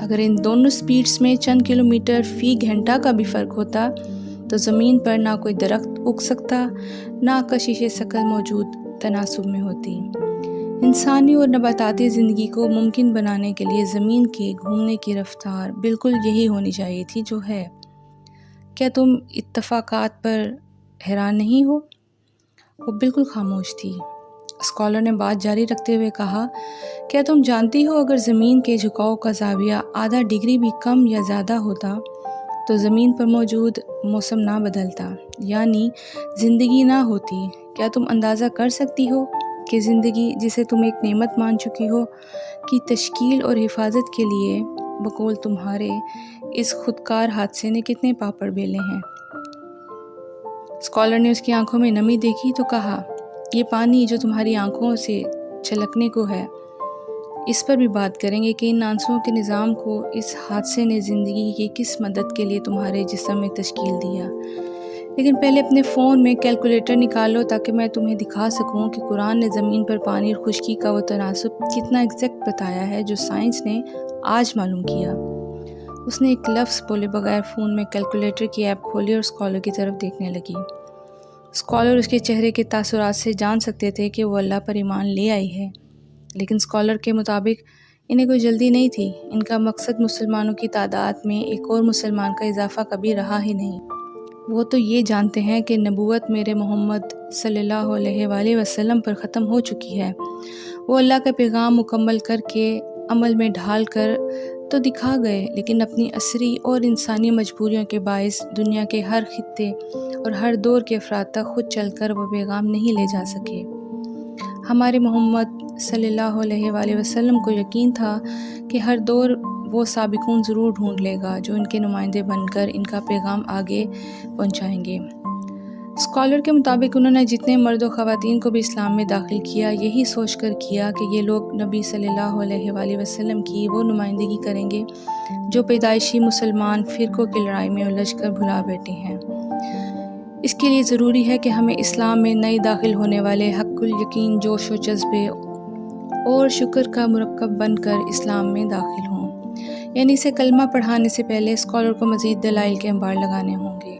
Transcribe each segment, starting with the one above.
اگر ان دونوں سپیڈز میں چند کلومیٹر فی گھنٹہ کا بھی فرق ہوتا تو زمین پر نہ کوئی درخت اگ سکتا، نہ کشش ثقل موجود تناسب میں ہوتی۔ انسانی اور نباتاتی زندگی کو ممکن بنانے کے لیے زمین کے گھومنے کی رفتار بالکل یہی ہونی چاہیے تھی جو ہے۔ کیا تم اتفاقات پر حیران نہیں ہو؟ وہ بالکل خاموش تھی۔ اسکالر نے بات جاری رکھتے ہوئے کہا، کیا تم جانتی ہو اگر زمین کے جھکاؤ کا زاویہ آدھا ڈگری بھی کم یا زیادہ ہوتا تو زمین پر موجود موسم نہ بدلتا، یعنی زندگی نہ ہوتی۔ کیا تم اندازہ کر سکتی ہو کہ زندگی جسے تم ایک نعمت مان چکی ہو کی تشکیل اور حفاظت کے لیے بقول تمہارے اس خودکار حادثے نے کتنے پاپڑ بیلے ہیں؟ اسکالر نے اس کی آنکھوں میں نمی دیکھی تو کہا، یہ پانی جو تمہاری آنکھوں سے چھلکنے کو ہے، اس پر بھی بات کریں گے کہ ان عنصروں کے نظام کو اس حادثے نے زندگی کی کس مدت کے لیے تمہارے جسم میں تشکیل دیا۔ لیکن پہلے اپنے فون میں کیلکولیٹر نکالو تاکہ میں تمہیں دکھا سکوں کہ قرآن نے زمین پر پانی اور خشکی کا وہ تناسب کتنا ایگزیکٹ بتایا ہے جو سائنس نے آج معلوم کیا۔ اس نے ایک لفظ بولے بغیر فون میں کیلکولیٹر کی ایپ کھولی اور اسکالر کی طرف دیکھنے لگی۔ اسکالر اس کے چہرے کے تاثرات سے جان سکتے تھے کہ وہ اللہ پر ایمان لے آئی ہے، لیکن اسکالر کے مطابق انہیں کوئی جلدی نہیں تھی۔ ان کا مقصد مسلمانوں کی تعداد میں ایک اور مسلمان کا اضافہ کبھی رہا ہی نہیں۔ وہ تو یہ جانتے ہیں کہ نبوت میرے محمد صلی اللہ علیہ وآلہ وسلم پر ختم ہو چکی ہے۔ وہ اللہ کا پیغام مکمل کر کے عمل میں ڈھال کر تو دکھا گئے، لیکن اپنی عصری اور انسانی مجبوریوں کے باعث دنیا کے ہر خطے اور ہر دور کے افراد تک خود چل کر وہ پیغام نہیں لے جا سکے۔ ہمارے محمد صلی اللہ علیہ وآلہ وسلم کو یقین تھا کہ ہر دور وہ سابقون ضرور ڈھونڈ لے گا جو ان کے نمائندے بن کر ان کا پیغام آگے پہنچائیں گے۔ اسکالر کے مطابق انہوں نے جتنے مرد و خواتین کو بھی اسلام میں داخل کیا، یہی سوچ کر کیا کہ یہ لوگ نبی صلی اللہ علیہ وآلہ وسلم کی وہ نمائندگی کریں گے جو پیدائشی مسلمان فرقوں کی لڑائی میں الجھ کر بھلا بیٹھے ہیں۔ اس کے لیے ضروری ہے کہ ہمیں اسلام میں نئے داخل ہونے والے حق الیقین جوش و جذبے اور شکر کا مرکب بن کر اسلام میں داخل ہوں، یعنی اسے کلمہ پڑھانے سے پہلے اسکالر کو مزید دلائل کے انبار لگانے ہوں گے۔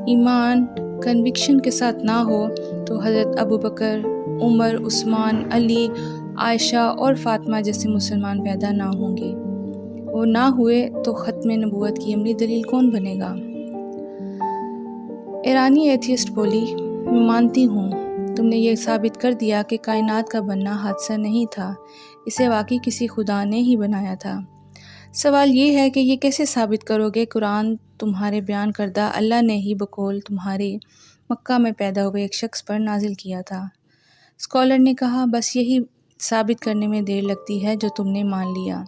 ایمان کنوکشن کے ساتھ نہ ہو تو حضرت ابوبکر، عمر، عثمان، علی، عائشہ اور فاطمہ جیسے مسلمان پیدا نہ ہوں گے۔ وہ نہ ہوئے تو ختم نبوت کی عملی دلیل کون بنے گا؟ ایرانی ایتھیسٹ بولی، میں مانتی ہوں تم نے یہ ثابت کر دیا کہ کائنات کا بننا حادثہ نہیں تھا، اسے واقعی کسی خدا نے ہی بنایا تھا۔ سوال یہ ہے کہ یہ کیسے ثابت کرو گے؟ قرآن تمہارے بیان کردہ اللہ نے ہی بقول تمہارے مکہ میں پیدا ہوئے ایک شخص پر نازل کیا تھا۔ اسکالر نے کہا، بس یہی ثابت کرنے میں دیر لگتی ہے جو تم نے مان لیا۔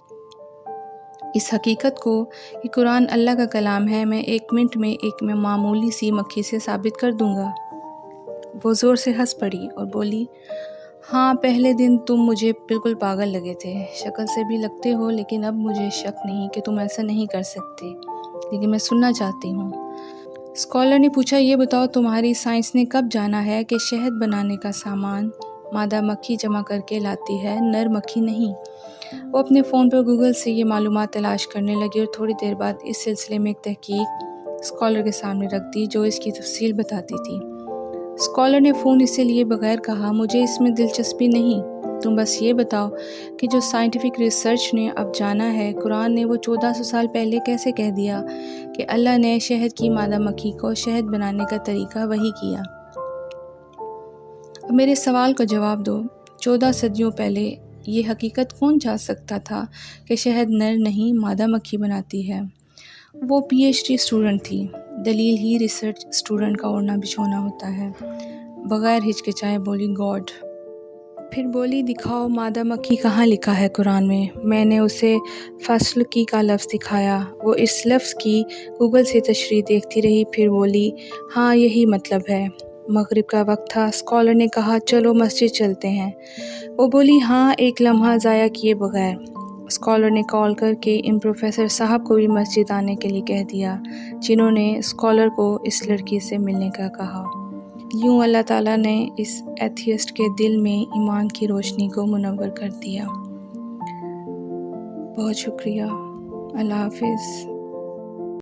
اس حقیقت کو کہ قرآن اللہ کا کلام ہے میں 1 منٹ میں ایک معمولی سی مکھی سے ثابت کر دوں گا۔ وہ زور سے ہنس پڑی اور بولی، ہاں پہلے دن تم مجھے بالکل پاگل لگے تھے، شکل سے بھی لگتے ہو، لیکن اب مجھے شک نہیں کہ تم ایسا نہیں کر سکتے، لیکن میں سننا چاہتی ہوں۔ اسکالر نے پوچھا، یہ بتاؤ تمہاری سائنس نے کب جانا ہے کہ شہد بنانے کا سامان مادہ مکھی جمع کر کے لاتی ہے، نر مکھی نہیں؟ وہ اپنے فون پر گوگل سے یہ معلومات تلاش کرنے لگی اور تھوڑی دیر بعد اس سلسلے میں ایک تحقیق اسکالر کے سامنے رکھ دی جو اس کی تفصیل بتاتی تھی۔ اسکالر نے فون اسے لیے بغیر کہا، مجھے اس میں دلچسپی نہیں، تم بس یہ بتاؤ کہ جو سائنٹیفک ریسرچ نے اب جانا ہے، قرآن نے وہ 1400 سال پہلے کیسے کہہ دیا کہ اللہ نے شہد کی مادہ مکھی کو شہد بنانے کا طریقہ وحی کیا؟ اب میرے سوال کا جواب دو، 14 صدیوں پہلے یہ حقیقت کون جان سکتا تھا کہ شہد نر نہیں مادہ مکھی بناتی ہے؟ وہ پی ایچ ڈی اسٹوڈنٹ تھی، دلیل ہی ریسرچ اسٹوڈنٹ کا اوڑھنا بچھونا ہوتا ہے۔ بغیر ہچکچائے بولی، گاڈ۔ پھر بولی، دکھاؤ مادہ مکھی کہاں لکھا ہے قرآن میں؟ میں نے اسے فاسلکی کا لفظ دکھایا۔ وہ اس لفظ کی گوگل سے تشریح دیکھتی رہی، پھر بولی، ہاں یہی مطلب ہے۔ مغرب کا وقت تھا۔ اسکالر نے کہا، چلو مسجد چلتے ہیں۔ وہ بولی، ہاں، ایک لمحہ ضائع کیے بغیر۔ اسکالر نے کال کر کے ان پروفیسر صاحب کو بھی مسجد آنے کے لیے کہہ دیا جنہوں نے اسکالر کو اس لڑکی سے ملنے کا کہا۔ یوں اللہ تعالیٰ نے اس ایتھیسٹ کے دل میں ایمان کی روشنی کو منور کر دیا۔ بہت شکریہ۔ اللہ حافظ۔